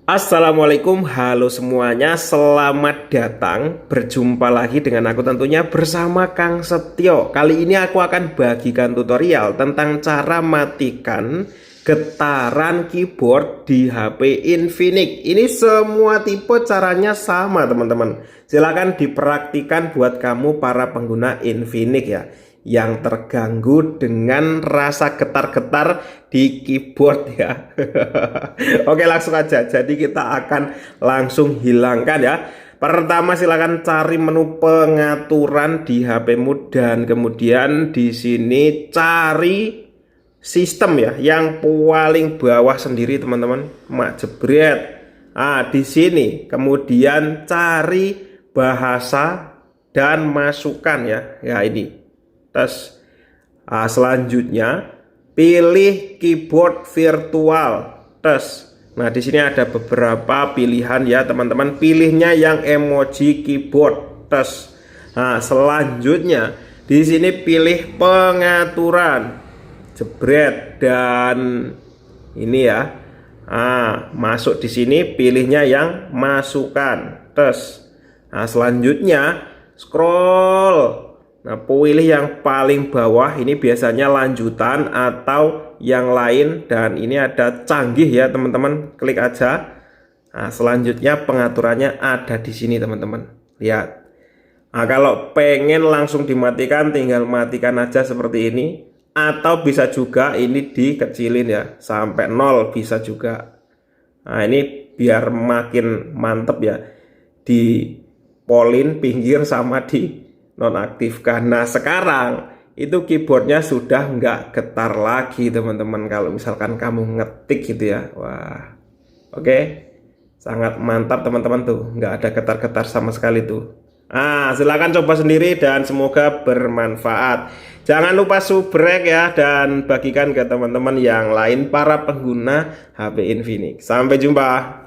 Assalamualaikum, halo semuanya, selamat datang. Berjumpa lagi dengan aku tentunya bersama Kang Setio. Kali ini aku akan bagikan tutorial tentang cara matikan getaran keyboard di HP Infinix. Ini semua tipe caranya sama teman-teman. Silahkan dipraktikan buat kamu para pengguna Infinix ya, yang terganggu dengan rasa getar-getar di keyboard ya. Oke, langsung aja. Jadi kita akan langsung hilangkan ya. Pertama silakan cari menu pengaturan di HP-mu dan kemudian di sini cari sistem ya, yang paling bawah sendiri teman-teman. Mak jebret. Ah, di sini kemudian cari bahasa dan masukkan ya. Ya ini. Terus selanjutnya pilih keyboard virtual. Terus nah di sini ada beberapa pilihan ya teman-teman. Pilihnya yang emoji keyboard. Terus nah selanjutnya di sini pilih pengaturan. Jebret dan ini ya. Masuk di sini pilihnya yang masukkan. Terus nah selanjutnya scroll. Nah, pilih yang paling bawah, ini biasanya lanjutan atau yang lain, dan ini ada canggih ya teman-teman. Klik aja. Nah, selanjutnya pengaturannya ada di sini teman-teman. Lihat. Nah, kalau pengen langsung dimatikan, tinggal matikan aja seperti ini. Atau bisa juga ini dikecilin ya, sampai 0 bisa juga. Nah, ini biar makin mantep ya. Di polin pinggir sama di nonaktifkan. Nah sekarang itu keyboardnya sudah nggak getar lagi teman-teman, kalau misalkan kamu ngetik gitu ya. Wah, oke, sangat mantap teman-teman, tuh nggak ada getar-getar sama sekali tuh. Silahkan coba sendiri dan semoga bermanfaat. Jangan lupa subrek ya, dan bagikan ke teman-teman yang lain para pengguna HP Infinix. Sampai jumpa.